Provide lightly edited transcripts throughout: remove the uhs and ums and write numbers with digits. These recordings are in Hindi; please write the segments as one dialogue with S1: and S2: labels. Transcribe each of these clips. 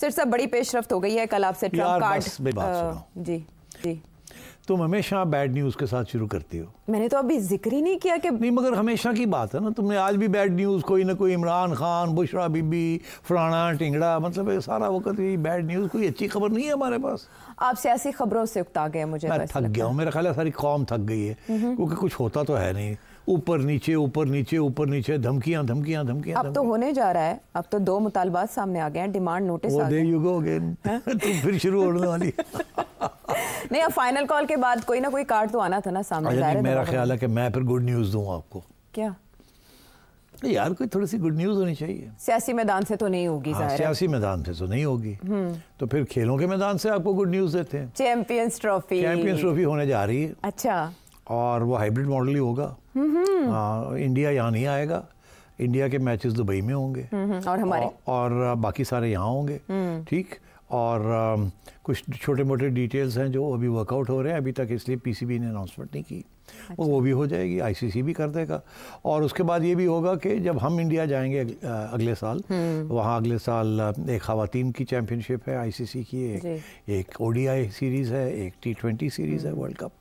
S1: सिर साहब बड़ी पेशरफ्त हो गई है, कल आपसे ट्रम्प कार्ड जी जी
S2: तुम हमेशा बैड न्यूज़ के साथ शुरू करती हो।
S1: मैंने तो अभी जिक्र ही नहीं किया कि
S2: नहीं, मगर हमेशा की बात है ना, तुमने आज भी बैड न्यूज़ कोई ना कोई, इमरान खान, बुशरा बीबी, फलाना टिंगड़ा, मतलब सारा वक्त यही बैड न्यूज़, कोई अच्छी खबर नहीं है हमारे पास।
S1: आप सियासी खबरों से उकता गए, मुझे
S2: मैं थक गया हूँ, मेरा ख्याल है सारी कौम थक गई है, क्योंकि कुछ होता तो है नहीं, ऊपर नीचे ऊपर नीचे ऊपर नीचे, धमकियां धमकियां धमकियां।
S1: अब तो होने जा रहा है, अब तो 2 मुतालबात सामने आ गए हैं, डिमांड नोटिस आ गए।
S2: यू गो अगेन, तुम फिर शुरू होने वाली।
S1: नहीं, अब फाइनल कॉल के बाद कोई ना कोई कार्ड तो आना था ना सामने।
S2: मेरा ख्याल है कि मैं फिर गुड न्यूज़ दूँ आपको।
S1: क्या
S2: यार, कोई थोड़ी सी गुड न्यूज़ होनी चाहिए।
S1: सियासी मैदान से तो नहीं होगी।
S2: हाँ, सियासी मैदान से तो नहीं होगी, तो फिर खेलों के मैदान से आपको गुड न्यूज़ देते हैं।
S1: चैंपियंस ट्रॉफी होने
S2: जा रही है।
S1: अच्छा,
S2: और वो हाइब्रिड मॉडल ही होगा। हाँ, इंडिया यहाँ नहीं आएगा, इंडिया के मैचेस दुबई में होंगे
S1: और हमारे
S2: और बाकी सारे यहाँ होंगे। ठीक, और कुछ छोटे मोटे डिटेल्स हैं जो अभी वर्कआउट हो रहे हैं अभी तक, इसलिए पीसीबी ने अनाउंसमेंट नहीं की। अच्छा। वो भी हो जाएगी, आईसीसी भी कर देगा। और उसके बाद ये भी होगा कि जब हम इंडिया जाएंगे अगले साल, वहाँ अगले साल एक ख़वातीन की चैम्पियनशिप है आईसीसी की, एक ओडीआई सीरीज़ है, एक T20 सीरीज़ है वर्ल्ड कप,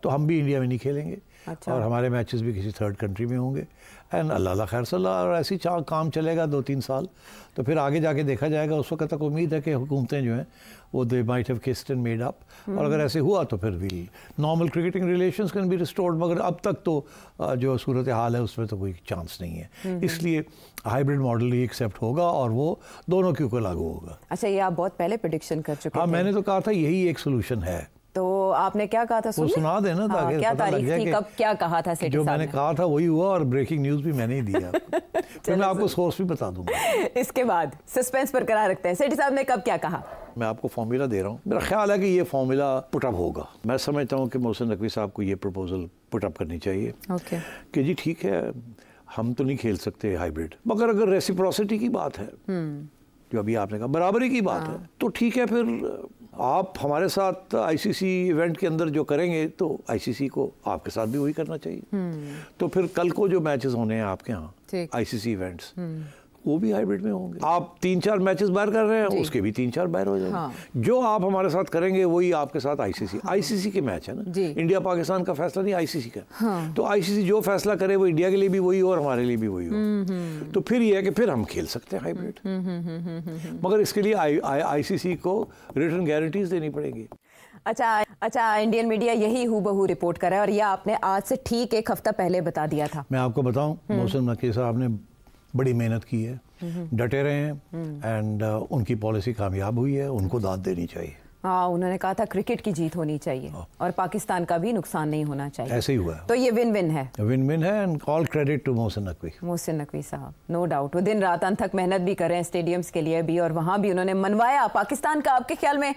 S2: तो हम भी इंडिया में नहीं खेलेंगे। अच्छा। और हमारे मैचेस भी किसी थर्ड कंट्री में होंगे। एंड अल्लाह खैर सल्ला, और ऐसी काम चलेगा 2-3 साल, तो फिर आगे जाके देखा जाएगा। उस वक्त तक उम्मीद है कि हुकूमतें जो हैं वो they might have kissed and made up, और अगर ऐसे हुआ तो फिर भी normal cricketing relations can be restored. मगर अब तक तो जो सूरत हाल है उसमें तो कोई चांस नहीं है, इसलिए हाइब्रिड मॉडल ही एक्सेप्ट होगा और वो दोनों के ऊपर लागू होगा।
S1: अच्छा, ये आप बहुत पहले प्रेडिक्शन कर चुके थे।
S2: हाँ, मैंने तो कहा था यही एक सोल्यूशन है।
S1: तो आपने क्या कहा था?
S2: वो सुना देना ताकि
S1: क्या
S2: पता लग जाए कि
S1: कब क्या कहा था।
S2: जो मैंने कहा था वही हुआ, और ब्रेकिंग न्यूज़ भी मैंने ही दिया। फिर मैं आपको सोर्स भी बता दूंगा।
S1: इसके बाद सस्पेंस बरकरार रखते हैं, सेठी साहब ने कब क्या कहा?
S2: मैं आपको फॉर्मूला दे रहा हूँ, मेरा ख्याल है कि ये फॉर्मूला पुटअप होगा। मैं समझता हूँ कि मोहसिन नकवी साहब को ये प्रपोजल पुटअप करनी चाहिए कि जी ठीक है, हम तो नहीं खेल सकते हाइब्रिड, मगर अगर रेसिप्रोसिटी की बात है, जो अभी आपने कहा बराबरी की बात है, तो ठीक है, फिर आप हमारे साथ आईसीसी इवेंट के अंदर जो करेंगे तो आईसीसी को आपके साथ भी वही करना चाहिए। तो फिर कल को जो मैचेस होने हैं आपके यहाँ आईसीसी इवेंट्स, वो भी हाइब्रिड में होंगे। आप 3-4 मैचेस बाहर कर रहे हैं, उसके भी 3-4 बाहर हो जाएंगे। हाँ। जो आप हमारे साथ करेंगे वही आपके साथ आईसीसी। हाँ। आईसीसी के मैच है ना, इंडिया पाकिस्तान का फैसला नहीं, आईसीसी का। हाँ। तो आईसीसी जो फैसला करे वो इंडिया के लिए भी वही हो और हमारे लिए भी वही हो। तो फिर ये है कि फिर हम खेल सकते हैं हाइब्रिड, मगर इसके लिए आईसीसी को रिटर्न गारंटीज देनी पड़ेगी।
S1: अच्छा, इंडियन मीडिया यही हूबहू रिपोर्ट कर रहा है, और यह आपने आज से ठीक 1 हफ्ता पहले बता दिया था।
S2: मैं आपको बताऊं, मोहसिन नकवी साहब ने बड़ी मेहनत की है, डटे रहे हैं, एंड उनकी पॉलिसी कामयाब हुई है, उनको दाद देनी चाहिए।
S1: हाँ, उन्होंने कहा था क्रिकेट की जीत होनी चाहिए और पाकिस्तान का भी नुकसान नहीं होना चाहिए।
S2: ऐसे ही हुआ है।
S1: तो ये विन विन है,
S2: and all credit to Mohsin
S1: Naqvi Sahab, no doubt. वो दिन रात अंत तक मेहनत भी कर रहे हैं स्टेडियम्स के लिए भी, और वहाँ भी उन्होंने मनवाया पाकिस्तान का। आपके ख्याल में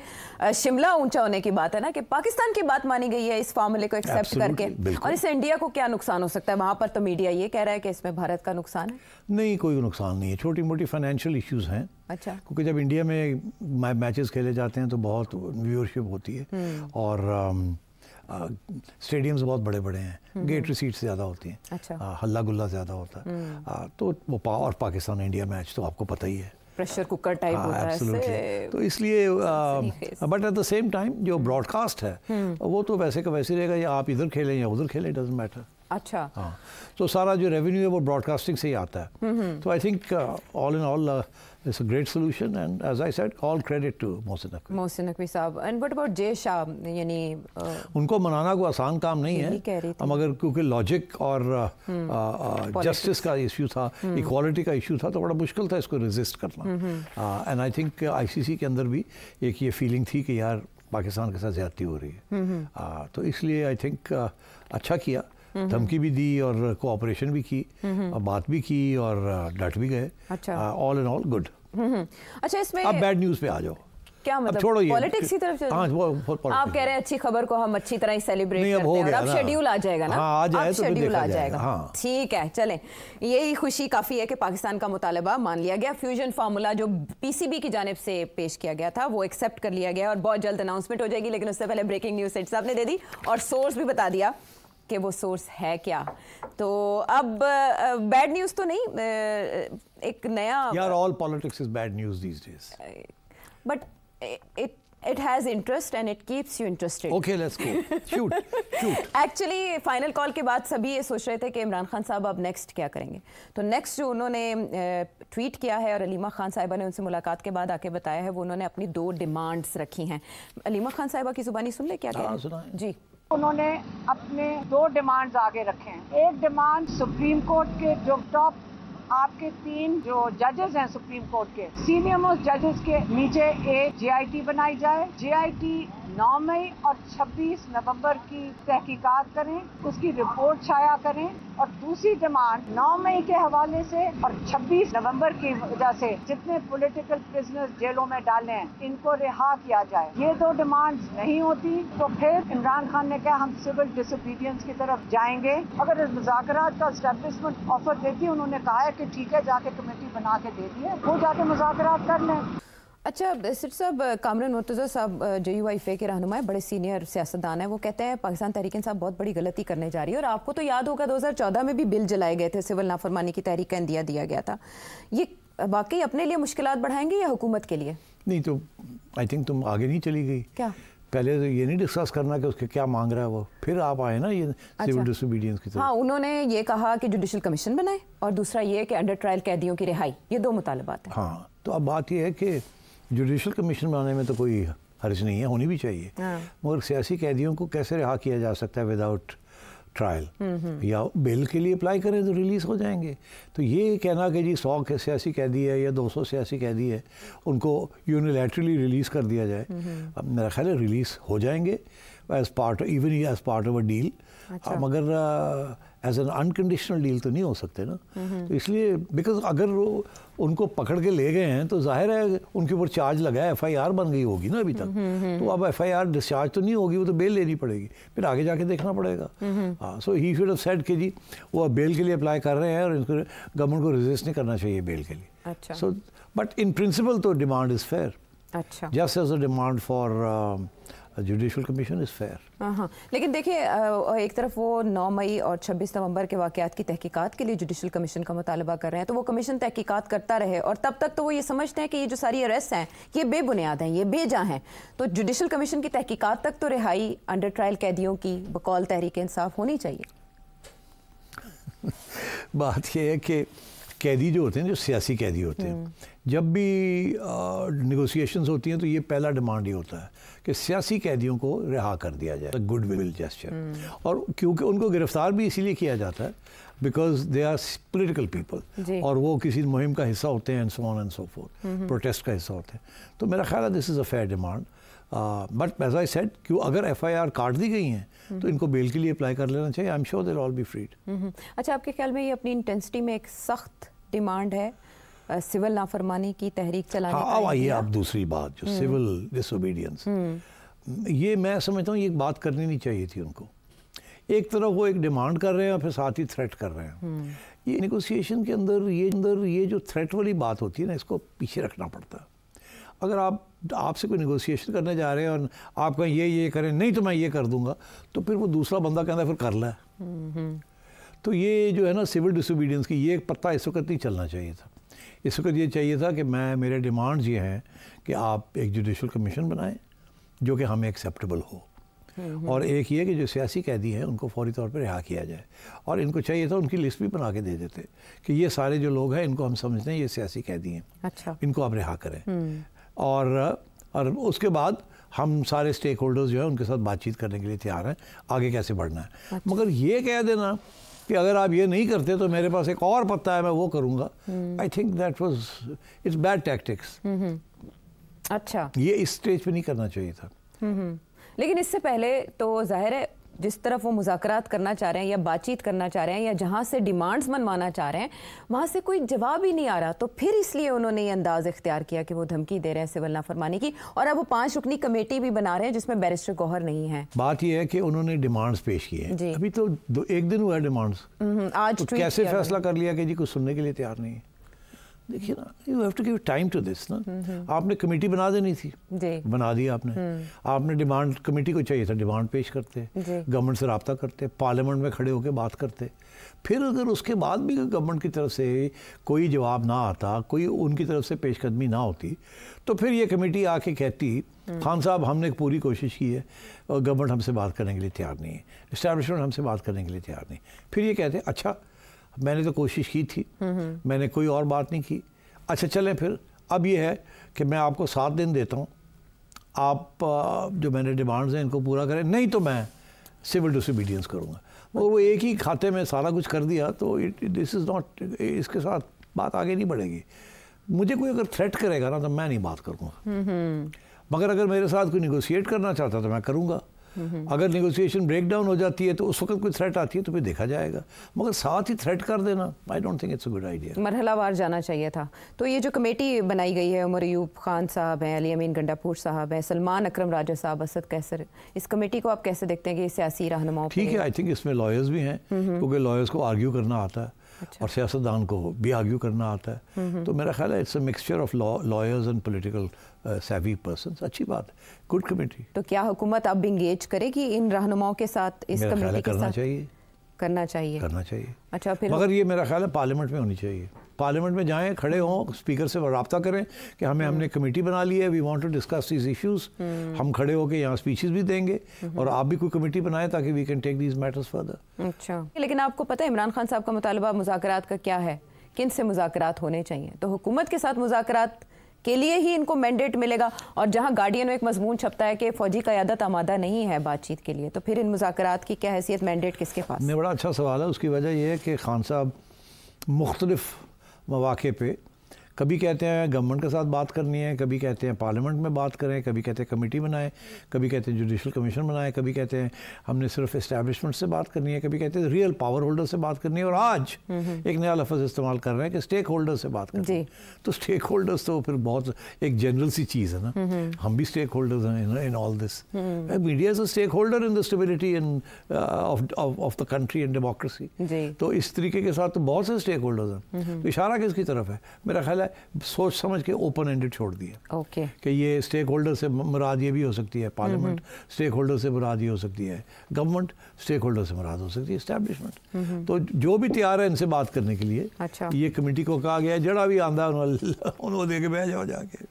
S1: शिमला ऊंचा होने की बात है ना, कि पाकिस्तान की बात मानी गई है इस फार्मूले को एक्सेप्ट करके, और इससे इंडिया को क्या नुकसान हो सकता है? वहाँ पर तो मीडिया ये कह रहा है कि इसमें भारत का नुकसान है।
S2: नहीं, कोई नुकसान नहीं है, छोटी मोटी फाइनेंशियल इश्यूज हैं।
S1: अच्छा।
S2: क्योंकि जब इंडिया में मैचेस खेले जाते हैं तो बहुत व्यूअरशिप होती है, और स्टेडियम्स बहुत बड़े बड़े हैं, गेट रिसीट्स ज़्यादा होती हैं। अच्छा। हल्ला गुल्ला ज़्यादा होता है, तो वो और पाकिस्तान इंडिया मैच तो आपको पता ही है,
S1: प्रेशर कुकर टाइप होता है,
S2: तो इसलिए but at the same time जो ब्रॉडकास्ट है वो तो वैसे का वैसे रहेगा, या आप इधर खेलें या उधर खेलें, डजंट मैटर।
S1: अच्छा।
S2: हाँ, तो सारा जो रेवेन्यू है वो ब्रॉडकास्टिंग से ही आता है। तो I think all in all it's a great solution, and as I said all credit to Mohsin Naqvi साहब।
S1: And what about Jay Shah, यानी
S2: उनको मनाना कोई आसान काम नहीं है, मगर क्योंकि लॉजिक और जस्टिस का इश्यू था, इक्वालिटी का इश्यू था, तो बड़ा मुश्किल था इसको रेजिस्ट करना। एंड आई थिंक आईसीसी के अंदर भी एक ये फीलिंग थी कि यार पाकिस्तान के साथ ज्यादती हो रही है, तो इसलिए आई थिंक अच्छा किया, धमकी भी दी और कोऑपरेशन भी की, और बात भी की और डट भी गए। All in all good.
S1: अच्छा, इसमें
S2: अब बैड न्यूज़ पे आ जाओ।
S1: क्या मतलब, पॉलिटिक्स की तरफ
S2: हाँ,
S1: आप कह रहे हैं अच्छी खबर को हम अच्छी तरह ही सेलिब्रेट करते हैं, और अब शेड्यूल आ जाएगा ना।
S2: हाँ, अब
S1: शेड्यूल आ जाएगा। हाँ। ठीक है, चलें, यही खुशी काफ़ी है कि पाकिस्तान का मुतालबा मान लिया गया। फ्यूजन फार्मूला जो पीसीबी की जानिब से पेश किया गया था वो एक्सेप्ट कर लिया गया, और बहुत जल्द अनाउंसमेंट हो जाएगी। लेकिन उससे पहले ब्रेकिंग न्यूज़ सेठ साहब ने दे दी, और सोर्स भी बता दिया कि वो सोर्स है क्या। तो अब बैड न्यूज़ तो नहीं, एक नया,
S2: यार all politics is bad news these days.
S1: but it has interest and it keeps you interested.
S2: Okay, let's go. Shoot.
S1: Actually, final call के बाद सभी ये सोच रहे थे कि इमरान खान साहब अब नेक्स्ट क्या करेंगे। तो नेक्स्ट जो उन्होंने ट्वीट किया है और अलीमा खान साहिबा ने उनसे मुलाकात के बाद आके बताया है, वो उन्होंने अपनी 2 डिमांड्स रखी हैं। अलीमा खान साहिबा की जुबानी सुन ले क्या कह रहे हैं जी।
S3: उन्होंने अपने 2 डिमांड्स आगे रखे हैं। एक डिमांड सुप्रीम कोर्ट के जो टॉप आपके 3 जो जजेस हैं सुप्रीम कोर्ट के सीनियर मोस्ट जजेस के नीचे एक JIT बनाई जाए। JIT 9 मई और 26 नवंबर की तहकीकात करें, उसकी रिपोर्ट छाया करें। और दूसरी डिमांड 9 मई के हवाले से और 26 नवंबर की वजह से जितने पॉलिटिकल प्रिजनर्स जेलों में डाले हैं इनको रिहा किया जाए। ये 2 डिमांड्स नहीं होती तो फिर इमरान खान ने कहा हम सिविल डिसोबीडियंस की तरफ जाएंगे। अगर इस मुज़ाकरात का एस्टेब्लिशमेंट ऑफर देती, उन्होंने कहा है कि ठीक है, जाके कमेटी बना के दे दी है, वो जाके मुज़ाकरात कर लें।
S1: अच्छा सिर साहब, कामरान मुर्तज़ा साहब JUIFA के रहनुमा बड़े सीनियर सियासतदान हैं, वो कहते हैं पाकिस्तान तहरीक इंसाफ बहुत बड़ी गलती करने जा रही है। और आपको तो याद होगा 2014 में भी बिल जलाए गए थे, सिविल नाफरमानी की तहरीक का इंदिया दिया गया था। ये वाकई अपने लिए मुश्किलात बढ़ाएंगे या हुकूमत के लिए?
S2: नहीं तो आई थिंक तुम आगे नहीं चली गई।
S1: क्या
S2: पहले तो ये नहीं डिस्कस करना कि उसके क्या मांग रहा है वो, फिर आप आए ना ये सिविल डिसोबीडियंस की तरफ।
S1: हाँ, उन्होंने ये कहा कि जुडिशल कमीशन बनाए और दूसरा ये कि अंडर ट्रायल कैदियों की रिहाई, ये 2 मुतालबात हैं।
S2: हाँ, तो अब बात ये है कि जुडिशल कमीशन बनाने में तो कोई हर्ज नहीं है, होनी भी चाहिए। मगर सियासी कैदियों को कैसे रिहा किया जा सकता है विदाउट ट्रायल? या बेल के लिए अप्लाई करें तो रिलीज़ हो जाएंगे। तो ये कहना कि जी 100 के सियासी कैदी है या 200 सियासी कैदी है उनको यूनिलैटरली रिलीज़ कर दिया जाए, अब मेरा ख्याल है रिलीज़ हो जाएंगे as part of a deal. मगर एज एन अनकंडीशनल डील तो नहीं हो सकते ना। तो इसलिए बिकॉज अगर वो उनको पकड़ के ले गए हैं तो जाहिर है उनके ऊपर चार्ज लगा है, FIR बन गई होगी ना अभी तक। तो अब FIR डिस्चार्ज तो नहीं होगी, वो तो बेल लेनी पड़ेगी, फिर आगे जाके देखना पड़ेगा। हाँ, सो ही शुड हैव सेड कि जी वो बेल के लिए अप्लाई कर रहे हैं और इनको गवर्नमेंट को रेजिस्ट नहीं करना चाहिए बेल के लिए।
S1: अच्छा।
S2: सो बट इन प्रिंसिपल तो डिमांड इज़ फेयर।
S1: अच्छा,
S2: just as a demand for judicial commission is fair.
S1: हाँ, लेकिन देखिए एक तरफ वो 9 मई और 26 नवंबर के वाक़यात की तहकीकात के लिए जुडिशल कमीशन का मुतालबा कर रहे हैं, तो वो कमीशन तहकीकात करता रहे और तब तक तो वो ये समझते हैं कि ये जो सारी अरेस्ट हैं ये बेबुनियाद हैं, ये बेजा हैं। तो जुडिशल कमीशन की तहकीकात तक तो रिहाई अंडर ट्रायल कैदियों की बकौल तहरीक इंसाफ होनी चाहिए।
S2: बात यह है कि कैदी जो होते हैं, जो सियासी कैदी होते हैं, जब भी नेगोशिएशंस होती हैं तो ये पहला डिमांड ही होता है कि सियासी कैदियों को रिहा कर दिया जाए, गुड विल जेस्चर। और क्योंकि उनको गिरफ्तार भी इसीलिए किया जाता है because they are political people और वो किसी मुहिम का हिस्सा होते हैं and so on and so forth, protest का हिस्सा होते हैं। तो मेरा ख्याल है this is a fair demand. But as I said कि अगर FIR काट दी गई हैं तो इनको बेल के लिए अप्लाई कर लेना चाहिए। I am sure they will all be freed.
S1: अच्छा, आपके ख्याल में ये अपनी इंटेंसिटी में एक सख्त डिमांड है सिविल नाफरमानी की तहरीक चलाने?
S2: हाँ, अब आइए आप दूसरी बात जो सिविल डिसोबीडियंस, ये मैं समझता हूँ ये बात करनी नहीं चाहिए थी उनको। एक तरफ वो एक डिमांड कर रहे हैं और फिर साथ ही थ्रेट कर रहे हैं। ये नेगोशिएशन के अंदर ये जो थ्रेट वाली बात होती है ना, इसको पीछे रखना पड़ता है। अगर आपसे कोई नेगोशिएशन करने जा रहे हैं और आप कहें ये करें, नहीं तो मैं ये कर दूंगा, तो फिर वो दूसरा बंदा कहता फिर कर ला। तो ये जो है ना सिविल डिसोबीडियंस की, ये पत्ता इस वक्त नहीं चलना चाहिए था। इस वक्त ये चाहिए था कि मेरे डिमांड्स ये हैं कि आप एक जुडिशल कमीशन बनाएं जो कि हमें एक्सेप्टेबल हो, और एक ये कि जो सियासी कैदी हैं उनको फौरी तौर पर रिहा किया जाए। और इनको चाहिए था उनकी लिस्ट भी बना के दे देते कि ये सारे जो लोग हैं इनको हम समझते हैं ये सियासी कैदी हैं,
S1: अच्छा,
S2: इनको आप रिहा करें। और उसके बाद हम सारे स्टेक होल्डर्स जो हैं उनके साथ बातचीत करने के लिए तैयार हैं आगे कैसे बढ़ना है। अच्छा। मगर ये कह देना कि अगर आप ये नहीं करते तो मेरे पास एक और पत्ता है, मैं वो करूँगा, I think that was it's bad tactics.
S1: अच्छा,
S2: ये इस स्टेज पे नहीं करना चाहिए था।
S1: लेकिन इससे पहले तो जाहिर है जिस तरफ वो मुज़ाकरात करना चाह रहे हैं या बातचीत करना चाह रहे हैं या जहाँ से डिमांड्स मनवाना चाह रहे हैं वहाँ से कोई जवाब ही नहीं आ रहा, तो फिर इसलिए उन्होंने ये अंदाज़ इख्तियार किया कि वो धमकी दे रहे हैं सिविल नाफरमानी की। और अब वो 5 रुकनी कमेटी भी बना रहे हैं जिसमें बैरिस्टर गौहर नहीं है।
S2: बात ये है कि उन्होंने डिमांड्स पेश की हैं, अभी तो एक दिन हुआ है डिमांड्स,
S1: आज
S2: तो कैसे फैसला कर लिया कि जी कुछ सुनने के लिए तैयार नहीं है? देखिए ना, you have to give time to this ना। आपने कमेटी बना देनी थी, बना दी आपने। आपने डिमांड, कमेटी को चाहिए था डिमांड पेश करते, गवर्नमेंट से रब्ता करते, पार्लियामेंट में खड़े होकर बात करते। फिर अगर उसके बाद भी गवर्नमेंट की तरफ से कोई जवाब ना आता, कोई उनकी तरफ से पेशकदमी ना होती, तो फिर ये कमेटी आके कहती खान साहब हमने पूरी कोशिश की है और गवर्नमेंट हमसे बात करने के लिए तैयार नहीं है, इस्टेब्लिशमेंट हमसे बात करने के लिए तैयार नहीं। फिर ये कहते अच्छा मैंने तो कोशिश की थी, मैंने कोई और बात नहीं की, अच्छा चलें फिर अब ये है कि मैं आपको 7 दिन देता हूँ, आप जो मैंने डिमांड्स हैं इनको पूरा करें, नहीं तो मैं सिविल डिसोबीडियंस करूँगा। और वो एक ही खाते में सारा कुछ कर दिया तो दिस इज़ नॉट, इसके साथ बात आगे नहीं बढ़ेगी। मुझे कोई अगर थ्रेट करेगा ना तो मैं नहीं बात करूँगा, मगर अगर मेरे साथ कोई निगोशिएट करना चाहता तो मैं करूँगा। अगर नेगोशिएशन ब्रेक डाउन हो जाती है तो उस वक्त कोई थ्रेट आती है तो फिर देखा जाएगा, मगर साथ ही थ्रेट कर देना I don't think it's a good idea.
S1: मरहलावार जाना चाहिए था। तो ये जो कमेटी बनाई गई है, उमर अयूब खान साहब हैं, अली अमीन गंडापुर साहब हैं, सलमान अकरम राजा साहब, असद कैसर, इस कमेटी को आप कैसे देखते हैं कि सियासी रहनुमाओं? ठीक
S2: है, आई थिंक इसमें लॉयर्स भी हैं, क्योंकि लॉयर्स को आर्ग्यू करना आता है। अच्छा। और सियासतदान को भी आर्ग्यू करना आता है। तो मेरा ख्याल है it's a mixture of lawyers and political savvy persons। अच्छी बात है, गुड कमेटी।
S1: तो क्या हुकूमत अब इंगेज करेगी इन रहनुमाओं के साथ, इस कमेटी के
S2: करना
S1: साथ?
S2: चाहिए,
S1: करना चाहिए,
S2: करना चाहिए।
S1: अच्छा, फिर
S2: मगर ये मेरा ख्याल है पार्लियामेंट में होनी चाहिए। पार्लियामेंट में जाएं, खड़े हों, स्पीकर से रब्ता करें कि हमने कमेटी बना ली है, we want to discuss these issues. हम खड़े होकर यहाँ स्पीचेस भी देंगे और आप भी कोई कमेटी बनाएं ताकि we can take these matters further.
S1: अच्छा, लेकिन आपको पता है इमरान खान साहब का मुतालबा मुज़ाकरात का क्या है? किन से मुज़ाकरात होने चाहिए? तो हुकूमत के साथ मुज़ाकरात के लिए ही इनको मैंडेट मिलेगा, और जहां गार्डियन में एक मजमून छपता है कि फौजी क़यादत आमादा नहीं है बातचीत के लिए, तो फिर इन मुज़ाकरात की क्या हैसियत, मैंडेट किसके पास?
S2: नहीं, बड़ा अच्छा सवाल है। उसकी वजह यह है कि खान साहब मुख्तलिफ मौक़े पे कभी कहते हैं गवर्नमेंट के साथ बात करनी है, कभी कहते हैं पार्लियामेंट में बात करें, कभी कहते हैं कमेटी बनाएं, कभी कहते हैं जुडिशल कमीशन बनाएं, कभी कहते हैं हमने सिर्फ इस्टेब्लिशमेंट से बात करनी है, कभी कहते हैं रियल पावर होल्डर से बात करनी है, और आज एक नया लफ्ज़ इस्तेमाल कर रहे हैं कि स्टेक होल्डर से बात करनी है। तो स्टेक होल्डर्स तो फिर बहुत एक जनरल सी चीज़ है ना, हम भी स्टेक होल्डर्स हैं in all this. Media is a stakeholder in the stability of the country and democracy. तो इस तरीके के साथ तो बहुत से स्टेक होल्डर्स हैं। तो इशारा किसकी तरफ है? मेरा ख्याल है सोच समझ के ओपन एंडेड छोड़ दिया कि ये स्टेक होल्डर से मुराद ये भी हो सकती है पार्लियामेंट, स्टेक होल्डर से मुराद ये हो सकती है गवर्नमेंट, स्टेक होल्डर से मुराद हो सकती है एस्टैब्लिशमेंट। तो जो भी तैयार है इनसे बात करने के लिए, अच्छा। ये कमेटी को कहा गया है जड़ा भी आंदा उन्होंने दे के बह जाओ जाके।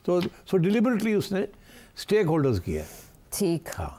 S2: तो डिलिबरेटली उसने स्टेक होल्डर्स किया है।
S1: ठीक,
S2: हाँ।